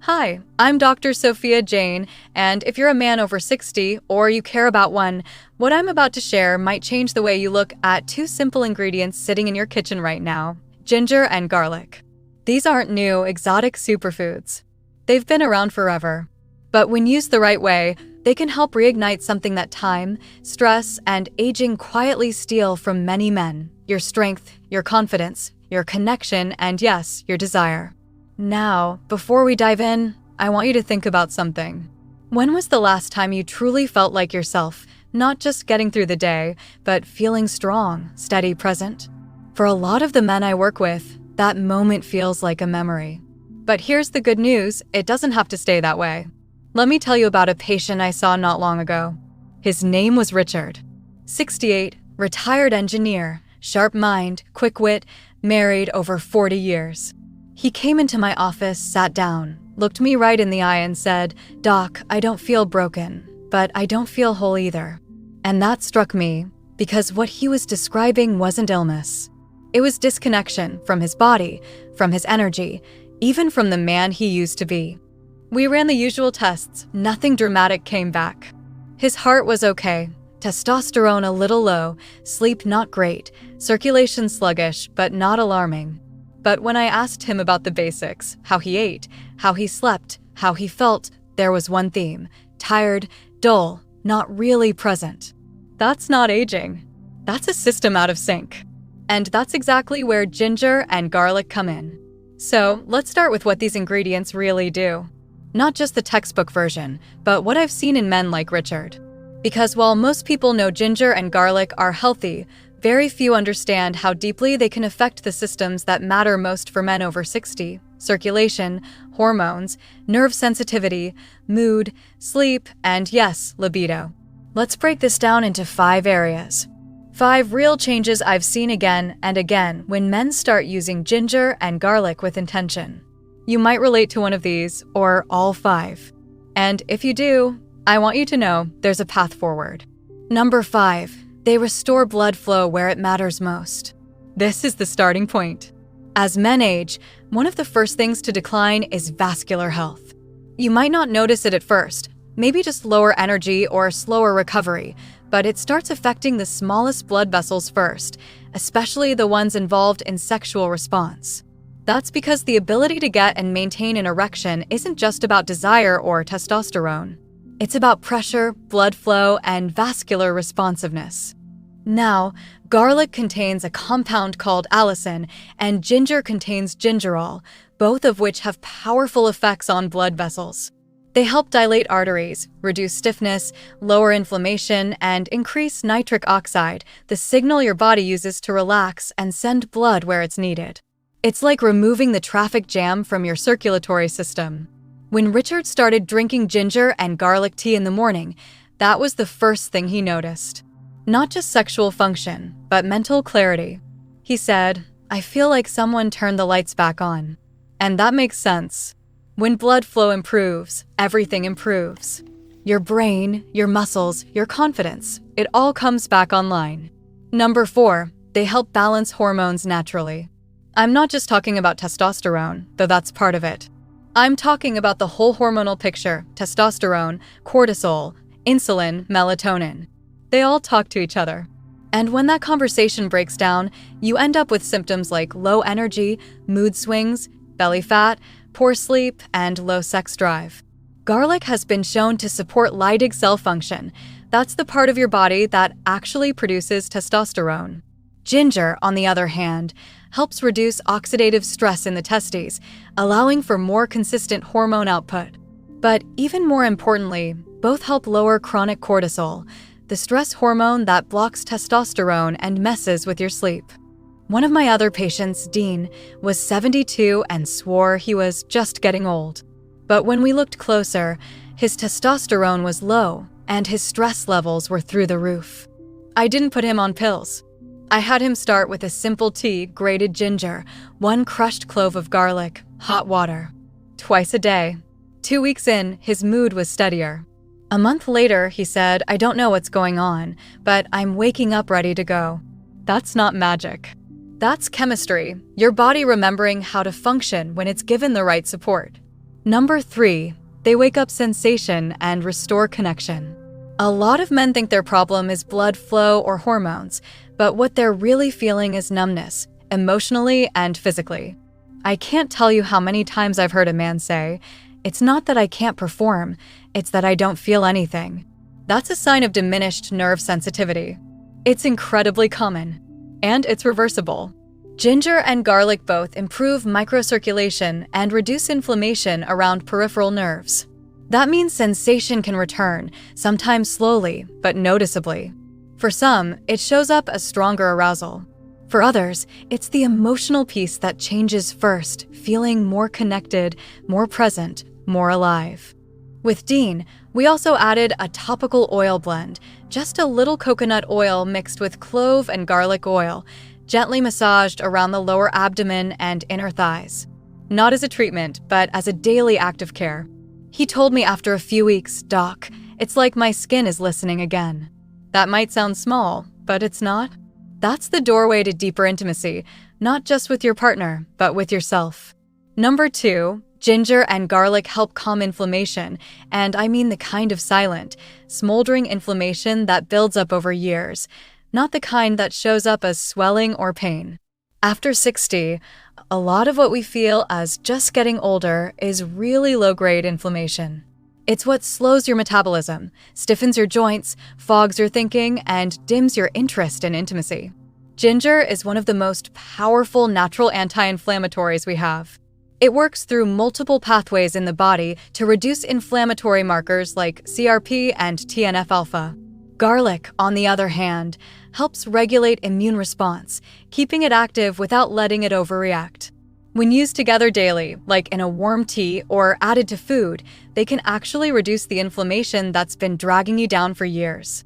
Hi, I'm Dr. Sophia Jain, and if you're a man over 60 or you care about one, what I'm about to share might change the way you look at two simple ingredients sitting in your kitchen right now: ginger and garlic. These aren't new, exotic superfoods. They've been around forever. But when used the right way, they can help reignite something that time, stress, and aging quietly steal from many men: your strength, your confidence, your connection, and yes, your desire. Now, before we dive in, I want you to think about something. When was the last time you truly felt like yourself, not just getting through the day, but feeling strong, steady, present? For a lot of the men I work with, that moment feels like a memory. But here's the good news: it doesn't have to stay that way. Let me tell you about a patient I saw not long ago. His name was Richard. 68, retired engineer, sharp mind, quick wit, married over 40 years. He came into my office, sat down, looked me right in the eye and said, "Doc, I don't feel broken, but I don't feel whole either." And that struck me, because what he was describing wasn't illness. It was disconnection from his body, from his energy, even from the man he used to be. We ran the usual tests. Nothing dramatic came back. His heart was okay, testosterone a little low, sleep not great, circulation sluggish, but not alarming. But when I asked him about the basics, how he ate, how he slept, how he felt, there was one theme: tired, dull, not really present. That's not aging. That's a system out of sync. And that's exactly where ginger and garlic come in. So let's start with what these ingredients really do. Not just the textbook version, but what I've seen in men like Richard. Because while most people know ginger and garlic are healthy, very few understand how deeply they can affect the systems that matter most for men over 60: circulation, hormones, nerve sensitivity, mood, sleep, and yes, libido. Let's break this down into 5 areas. 5 real changes I've seen again and again when men start using ginger and garlic with intention. You might relate to one of these, or all 5. And if you do, I want you to know there's a path forward. Number 5. They restore blood flow where it matters most. This is the starting point. As men age, one of the first things to decline is vascular health. You might not notice it at first, maybe just lower energy or slower recovery, but it starts affecting the smallest blood vessels first, especially the ones involved in sexual response. That's because the ability to get and maintain an erection isn't just about desire or testosterone. It's about pressure, blood flow, and vascular responsiveness. Now, garlic contains a compound called allicin, and ginger contains gingerol, both of which have powerful effects on blood vessels. They help dilate arteries, reduce stiffness, lower inflammation, and increase nitric oxide, the signal your body uses to relax and send blood where it's needed. It's like removing the traffic jam from your circulatory system. When Richard started drinking ginger and garlic tea in the morning, that was the first thing he noticed. Not just sexual function, but mental clarity. He said, "I feel like someone turned the lights back on." And that makes sense. When blood flow improves, everything improves. Your brain, your muscles, your confidence, it all comes back online. Number 4, they help balance hormones naturally. I'm not just talking about testosterone, though that's part of it. I'm talking about the whole hormonal picture: testosterone, cortisol, insulin, melatonin. They all talk to each other. And when that conversation breaks down, you end up with symptoms like low energy, mood swings, belly fat, poor sleep, and low sex drive. Garlic has been shown to support Leydig cell function. That's the part of your body that actually produces testosterone. Ginger, on the other hand, helps reduce oxidative stress in the testes, allowing for more consistent hormone output. But even more importantly, both help lower chronic cortisol, the stress hormone that blocks testosterone and messes with your sleep. One of my other patients, Dean, was 72 and swore he was just getting old. But when we looked closer, his testosterone was low and his stress levels were through the roof. I didn't put him on pills. I had him start with a simple tea: grated ginger, 1 crushed clove of garlic, hot water. Twice a day. 2 weeks in, his mood was steadier. A month later, he said, "I don't know what's going on, but I'm waking up ready to go." That's not magic. That's chemistry, your body remembering how to function when it's given the right support. Number 3, they wake up sensation and restore connection. A lot of men think their problem is blood flow or hormones, but what they're really feeling is numbness, emotionally and physically. I can't tell you how many times I've heard a man say, "It's not that I can't perform, it's that I don't feel anything." That's a sign of diminished nerve sensitivity. It's incredibly common, and it's reversible. Ginger and garlic both improve microcirculation and reduce inflammation around peripheral nerves. That means sensation can return, sometimes slowly, but noticeably. For some, it shows up as stronger arousal. For others, it's the emotional piece that changes first, feeling more connected, more present, more alive. With Dean, we also added a topical oil blend, just a little coconut oil mixed with clove and garlic oil, gently massaged around the lower abdomen and inner thighs. Not as a treatment, but as a daily act of care. He told me after a few weeks, "Doc, it's like my skin is listening again." That might sound small, but it's not. That's the doorway to deeper intimacy, not just with your partner, but with yourself. Number 2, ginger and garlic help calm inflammation, and I mean the kind of silent, smoldering inflammation that builds up over years, not the kind that shows up as swelling or pain. After 60, a lot of what we feel as just getting older is really low-grade inflammation. It's what slows your metabolism, stiffens your joints, fogs your thinking, and dims your interest in intimacy. Ginger is one of the most powerful natural anti-inflammatories we have. It works through multiple pathways in the body to reduce inflammatory markers like CRP and TNF-alpha. Garlic, on the other hand, helps regulate immune response, keeping it active without letting it overreact. When used together daily, like in a warm tea or added to food, they can actually reduce the inflammation that's been dragging you down for years.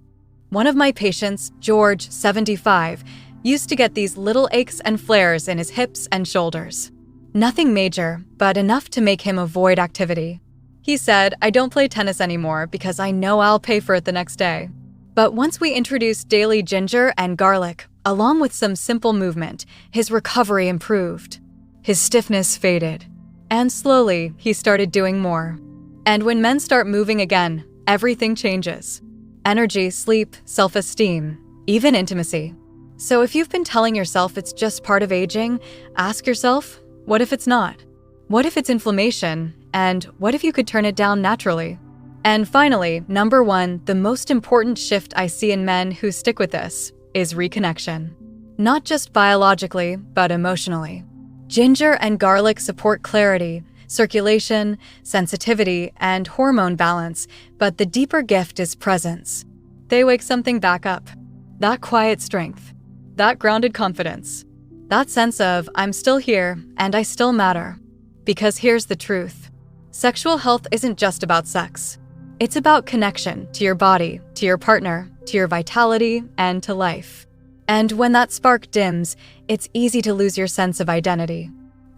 One of my patients, George, 75, used to get these little aches and flares in his hips and shoulders. Nothing major, but enough to make him avoid activity. He said, "I don't play tennis anymore because I know I'll pay for it the next day." But once we introduced daily ginger and garlic, along with some simple movement, his recovery improved. His stiffness faded. And slowly, he started doing more. And when men start moving again, everything changes. Energy, sleep, self-esteem, even intimacy. So if you've been telling yourself it's just part of aging, ask yourself, what if it's not? What if it's inflammation? And what if you could turn it down naturally? And finally, number 1, the most important shift I see in men who stick with this is reconnection. Not just biologically, but emotionally. Ginger and garlic support clarity, circulation, sensitivity, and hormone balance, but the deeper gift is presence. They wake something back up. That quiet strength. That grounded confidence. That sense of, I'm still here and I still matter. Because here's the truth. Sexual health isn't just about sex. It's about connection to your body, to your partner, to your vitality, and to life. And when that spark dims, it's easy to lose your sense of identity.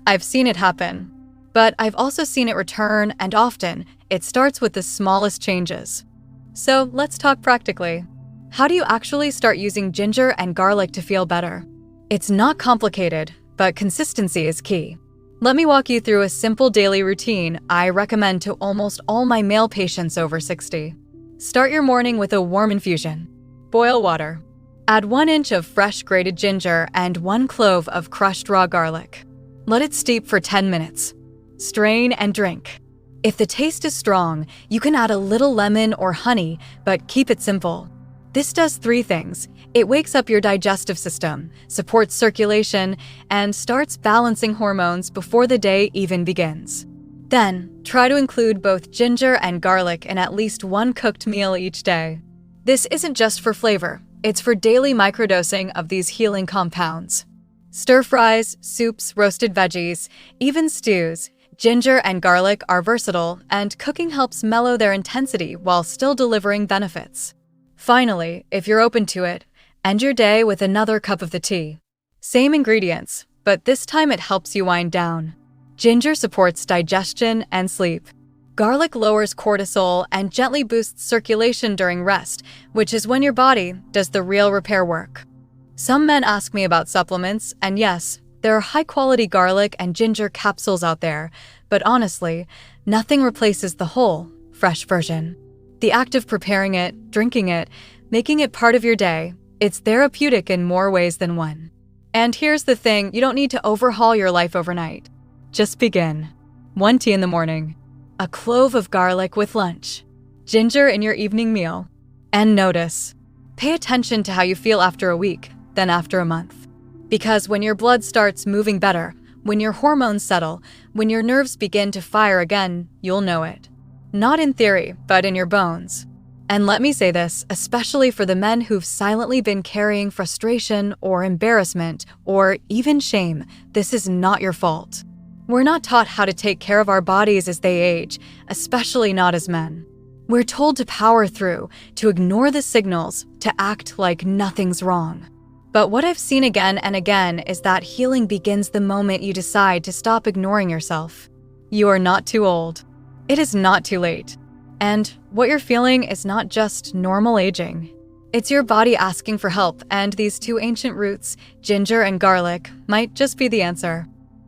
I've seen it happen, but I've also seen it return, and often, it starts with the smallest changes. So let's talk practically. How do you actually start using ginger and garlic to feel better? It's not complicated, but consistency is key. Let me walk you through a simple daily routine I recommend to almost all my male patients over 60. Start your morning with a warm infusion. Boil water. Add 1 inch of fresh grated ginger and 1 clove of crushed raw garlic. Let it steep for 10 minutes. Strain and drink. If the taste is strong, you can add a little lemon or honey, but keep it simple. This does 3 things. It wakes up your digestive system, supports circulation, and starts balancing hormones before the day even begins. Then, try to include both ginger and garlic in at least 1 cooked meal each day. This isn't just for flavor, it's for daily microdosing of these healing compounds. Stir-fries, soups, roasted veggies, even stews, ginger and garlic are versatile, and cooking helps mellow their intensity while still delivering benefits. Finally, if you're open to it, end your day with another cup of the tea. Same ingredients, but this time it helps you wind down. Ginger supports digestion and sleep. Garlic lowers cortisol and gently boosts circulation during rest, which is when your body does the real repair work. Some men ask me about supplements, and yes, There are high-quality garlic and ginger capsules out there, but honestly, nothing replaces the whole, fresh version. The act of preparing it, drinking it, making it part of your day, it's therapeutic in more ways than one. And here's the thing, you don't need to overhaul your life overnight. Just begin. 1 tea in the morning, a clove of garlic with lunch, ginger in your evening meal, and notice. Pay attention to how you feel after a week, then after a month. Because when your blood starts moving better, when your hormones settle, when your nerves begin to fire again, you'll know it. Not in theory, but in your bones. And let me say this, especially for the men who've silently been carrying frustration or embarrassment or even shame, this is not your fault. We're not taught how to take care of our bodies as they age, especially not as men. We're told to power through, to ignore the signals, to act like nothing's wrong. But what I've seen again and again is that healing begins the moment you decide to stop ignoring yourself. You are not too old. It is not too late. And what you're feeling is not just normal aging. It's your body asking for help, and these 2 ancient roots, ginger and garlic, might just be the answer.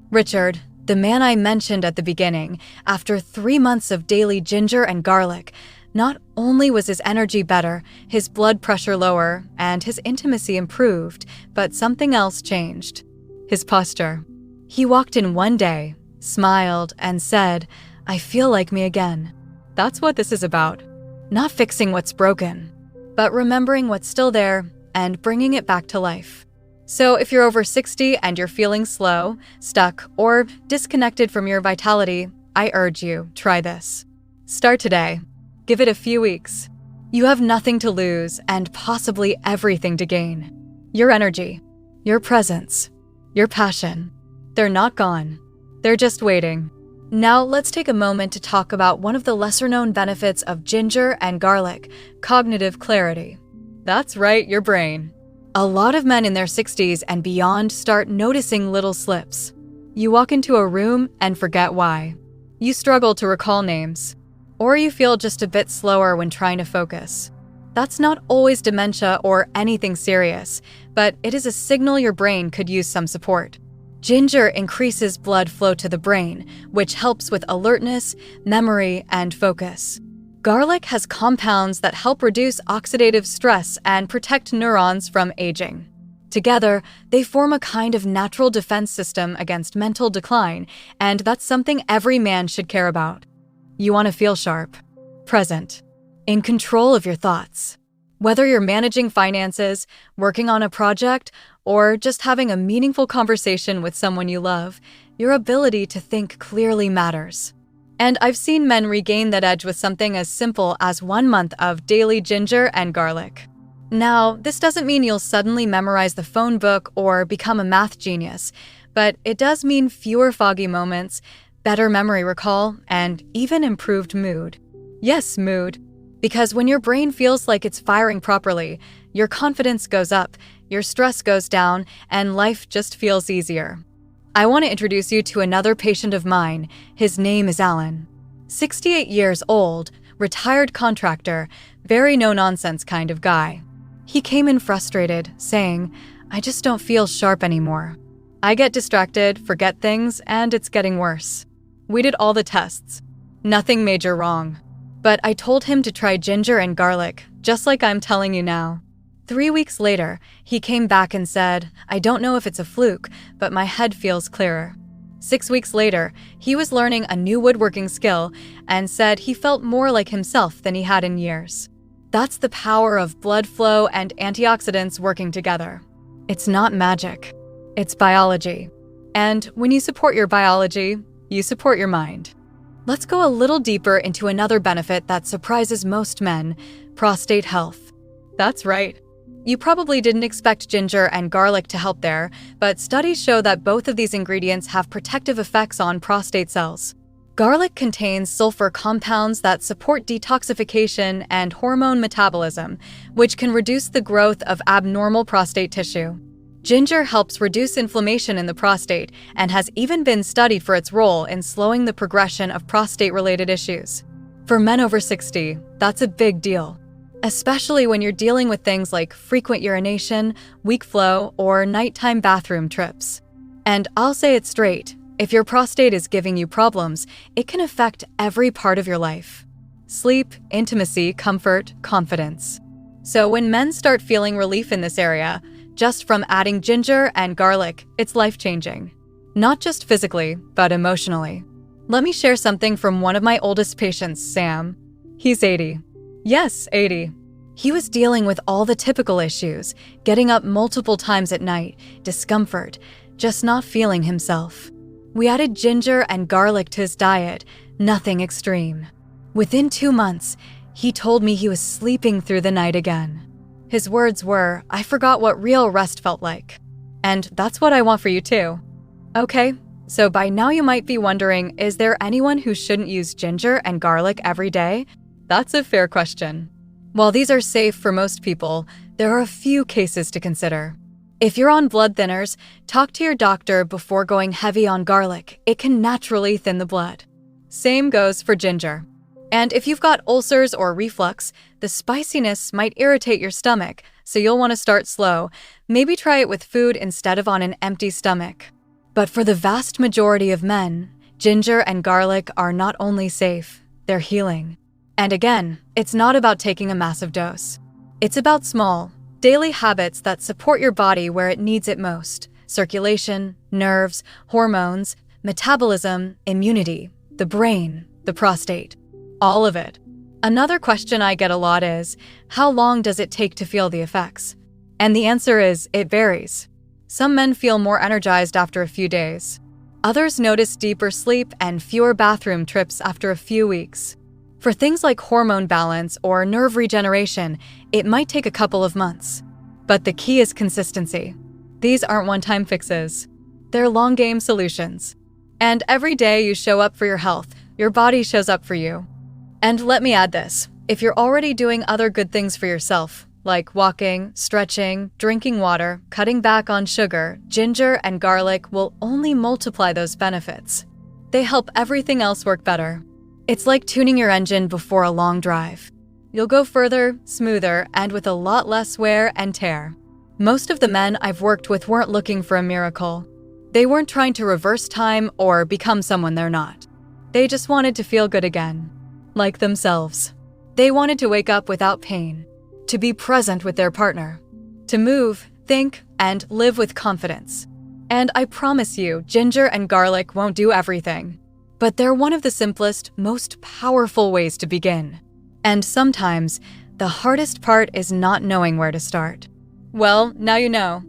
Richard, the man I mentioned at the beginning, after 3 months of daily ginger and garlic, not only was his energy better, his blood pressure lower, and his intimacy improved, but something else changed. His posture. He walked in one day, smiled, and said, "I feel like me again." That's what this is about. Not fixing what's broken, but remembering what's still there and bringing it back to life. So if you're over 60 and you're feeling slow, stuck, or disconnected from your vitality, I urge you, try this. Start today. Give it a few weeks. You have nothing to lose and possibly everything to gain. Your energy, your presence, your passion. They're not gone. They're just waiting. Now let's take a moment to talk about one of the lesser-known benefits of ginger and garlic, cognitive clarity. That's right, your brain. A lot of men in their 60s and beyond start noticing little slips. You walk into a room and forget why. You struggle to recall names. Or you feel just a bit slower when trying to focus. That's not always dementia or anything serious, but it is a signal your brain could use some support. Ginger increases blood flow to the brain, which helps with alertness, memory, and focus. Garlic has compounds that help reduce oxidative stress and protect neurons from aging. Together, they form a kind of natural defense system against mental decline, and that's something every man should care about. You want to feel sharp, present, in control of your thoughts. Whether you're managing finances, working on a project, or just having a meaningful conversation with someone you love, your ability to think clearly matters. And I've seen men regain that edge with something as simple as 1 month of daily ginger and garlic. Now, this doesn't mean you'll suddenly memorize the phone book or become a math genius, but it does mean fewer foggy moments, better memory recall, and even improved mood. Yes, mood. Because when your brain feels like it's firing properly, your confidence goes up, your stress goes down, and life just feels easier. I want to introduce you to another patient of mine. His name is Alan. 68 years old, retired contractor, very no-nonsense kind of guy. He came in frustrated, saying, "I just don't feel sharp anymore. I get distracted, forget things, and it's getting worse." We did all the tests. Nothing major wrong. But I told him to try ginger and garlic, just like I'm telling you now. 3 weeks later, he came back and said, "I don't know if it's a fluke, but my head feels clearer." 6 weeks later, he was learning a new woodworking skill and said he felt more like himself than he had in years. That's the power of blood flow and antioxidants working together. It's not magic. It's biology. And when you support your biology, you support your mind. Let's go a little deeper into another benefit that surprises most men, prostate health. That's right. You probably didn't expect ginger and garlic to help there, but studies show that both of these ingredients have protective effects on prostate cells. Garlic contains sulfur compounds that support detoxification and hormone metabolism, which can reduce the growth of abnormal prostate tissue. Ginger helps reduce inflammation in the prostate and has even been studied for its role in slowing the progression of prostate-related issues. For men over 60, that's a big deal, especially when you're dealing with things like frequent urination, weak flow, or nighttime bathroom trips. And I'll say it straight, if your prostate is giving you problems, it can affect every part of your life. Sleep, intimacy, comfort, confidence. So when men start feeling relief in this area, just from adding ginger and garlic, it's life-changing. Not just physically, but emotionally. Let me share something from one of my oldest patients, Sam. He's 80. Yes, 80. He was dealing with all the typical issues, getting up multiple times at night, discomfort, just not feeling himself. We added ginger and garlic to his diet, nothing extreme. Within 2 months, he told me he was sleeping through the night again. His words were, "I forgot what real rest felt like." And that's what I want for you too. Okay, so by now you might be wondering, is there anyone who shouldn't use ginger and garlic every day? That's a fair question. While these are safe for most people, there are a few cases to consider. If you're on blood thinners, talk to your doctor before going heavy on garlic. It can naturally thin the blood. Same goes for ginger. And if you've got ulcers or reflux, the spiciness might irritate your stomach, so you'll want to start slow. Maybe try it with food instead of on an empty stomach. But for the vast majority of men, ginger and garlic are not only safe, they're healing. And again, it's not about taking a massive dose. It's about small, daily habits that support your body where it needs it most: circulation, nerves, hormones, metabolism, immunity, the brain, the prostate. All of it. Another question I get a lot is, how long does it take to feel the effects? And the answer is, it varies. Some men feel more energized after a few days. Others notice deeper sleep and fewer bathroom trips after a few weeks. For things like hormone balance or nerve regeneration, it might take a couple of months. But the key is consistency. These aren't one-time fixes. They're long-game solutions. And every day you show up for your health, your body shows up for you. And let me add this, if you're already doing other good things for yourself, like walking, stretching, drinking water, cutting back on sugar, ginger and garlic will only multiply those benefits. They help everything else work better. It's like tuning your engine before a long drive. You'll go further, smoother, and with a lot less wear and tear. Most of the men I've worked with weren't looking for a miracle. They weren't trying to reverse time or become someone they're not. They just wanted to feel good again. Like themselves. They wanted to wake up without pain, to be present with their partner, to move, think, and live with confidence. And I promise you, ginger and garlic won't do everything, but they're one of the simplest, most powerful ways to begin. And sometimes, the hardest part is not knowing where to start. Well, now you know.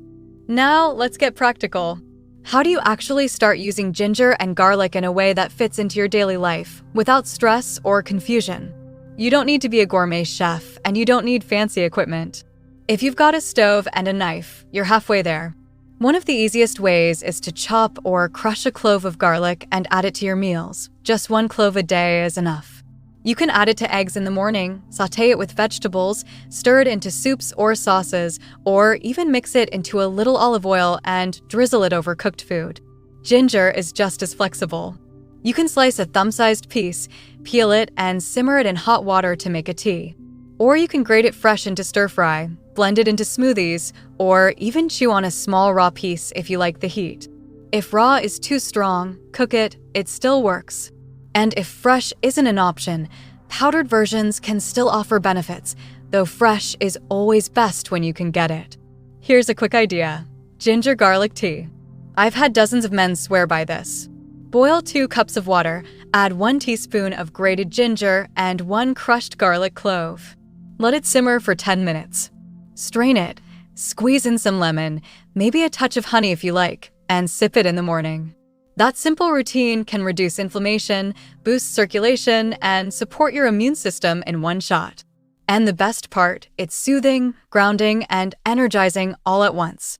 Now, let's get practical. How do you actually start using ginger and garlic in a way that fits into your daily life, without stress or confusion? You don't need to be a gourmet chef, and you don't need fancy equipment. If you've got a stove and a knife, you're halfway there. One of the easiest ways is to chop or crush a clove of garlic and add it to your meals. Just 1 clove a day is enough. You can add it to eggs in the morning, sauté it with vegetables, stir it into soups or sauces, or even mix it into a little olive oil and drizzle it over cooked food. Ginger is just as flexible. You can slice a thumb-sized piece, peel it, and simmer it in hot water to make a tea. Or you can grate it fresh into stir-fry, blend it into smoothies, or even chew on a small raw piece if you like the heat. If raw is too strong, cook it, it still works. And if fresh isn't an option, powdered versions can still offer benefits, though fresh is always best when you can get it. Here's a quick idea: ginger garlic tea. I've had dozens of men swear by this. Boil 2 cups of water, add 1 teaspoon of grated ginger and 1 crushed garlic clove. Let it simmer for 10 minutes. Strain it, squeeze in some lemon, maybe a touch of honey if you like, and sip it in the morning. That simple routine can reduce inflammation, boost circulation, and support your immune system in one shot. And the best part, it's soothing, grounding, and energizing all at once.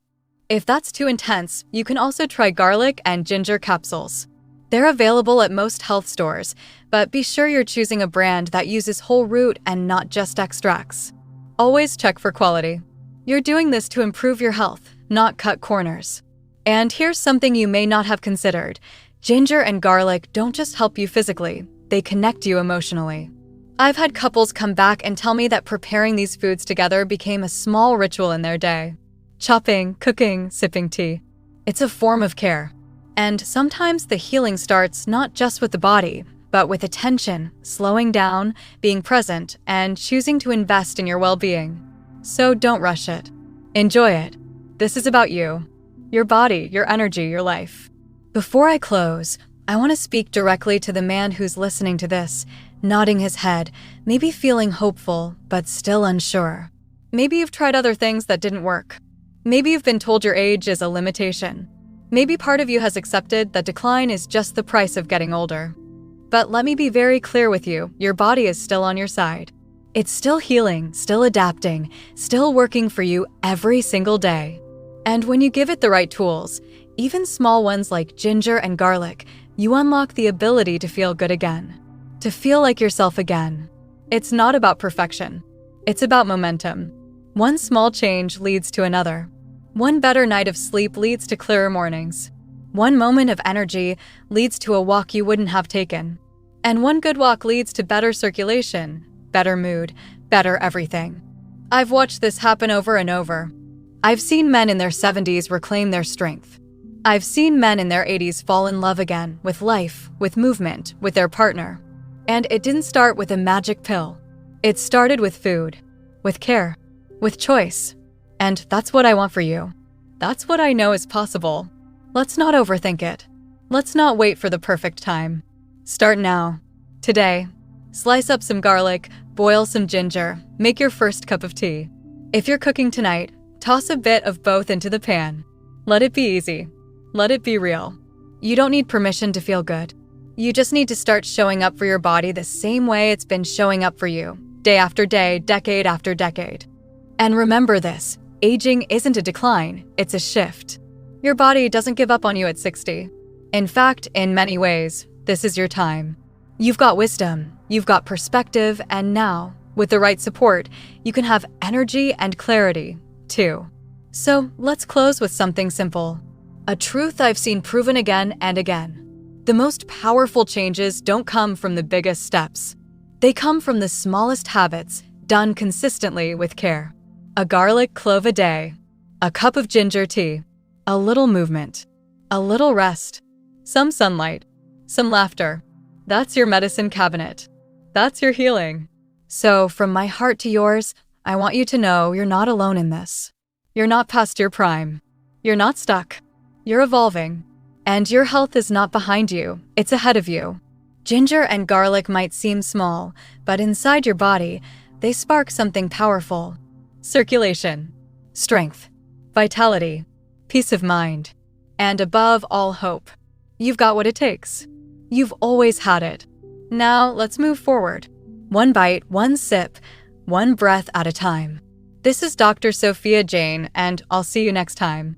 If that's too intense, you can also try garlic and ginger capsules. They're available at most health stores, but be sure you're choosing a brand that uses whole root and not just extracts. Always check for quality. You're doing this to improve your health, not cut corners. And here's something you may not have considered. Ginger and garlic don't just help you physically, they connect you emotionally. I've had couples come back and tell me that preparing these foods together became a small ritual in their day. Chopping, cooking, sipping tea. It's a form of care. And sometimes the healing starts not just with the body, but with attention, slowing down, being present, and choosing to invest in your well-being. So don't rush it. Enjoy it. This is about you, your body, your energy, your life. Before I close, I want to speak directly to the man who's listening to this, nodding his head, maybe feeling hopeful, but still unsure. Maybe you've tried other things that didn't work. Maybe you've been told your age is a limitation. Maybe part of you has accepted that decline is just the price of getting older. But let me be very clear with you, your body is still on your side. It's still healing, still adapting, still working for you every single day. And when you give it the right tools, even small ones like ginger and garlic, you unlock the ability to feel good again, to feel like yourself again. It's not about perfection. It's about momentum. One small change leads to another. One better night of sleep leads to clearer mornings. One moment of energy leads to a walk you wouldn't have taken. And one good walk leads to better circulation, better mood, better everything. I've watched this happen over and over. I've seen men in their 70s reclaim their strength. I've seen men in their 80s fall in love again with life, with movement, with their partner. And it didn't start with a magic pill. It started with food, with care, with choice. And that's what I want for you. That's what I know is possible. Let's not overthink it. Let's not wait for the perfect time. Start now. Today. Slice up some garlic, boil some ginger, make your first cup of tea. If you're cooking tonight, toss a bit of both into the pan. Let it be easy. Let it be real. You don't need permission to feel good. You just need to start showing up for your body the same way it's been showing up for you, day after day, decade after decade. And remember this, aging isn't a decline, it's a shift. Your body doesn't give up on you at 60. In fact, in many ways, this is your time. You've got wisdom, you've got perspective, and now, with the right support, you can have energy and clarity, too. So let's close with something simple. A truth I've seen proven again and again. The most powerful changes don't come from the biggest steps. They come from the smallest habits, done consistently with care. A garlic clove a day, a cup of ginger tea, a little movement, a little rest, some sunlight, some laughter. That's your medicine cabinet. That's your healing. So from my heart to yours, I want you to know you're not alone in this. You're not past your prime. You're not stuck. You're evolving. And your health is not behind you, it's ahead of you. Ginger and garlic might seem small, but inside your body, they spark something powerful. Circulation, strength, vitality, peace of mind, and above all, hope. You've got what it takes. You've always had it. Now let's move forward. One bite, one sip, one breath at a time. This is Dr. Sophia Jain, and I'll see you next time.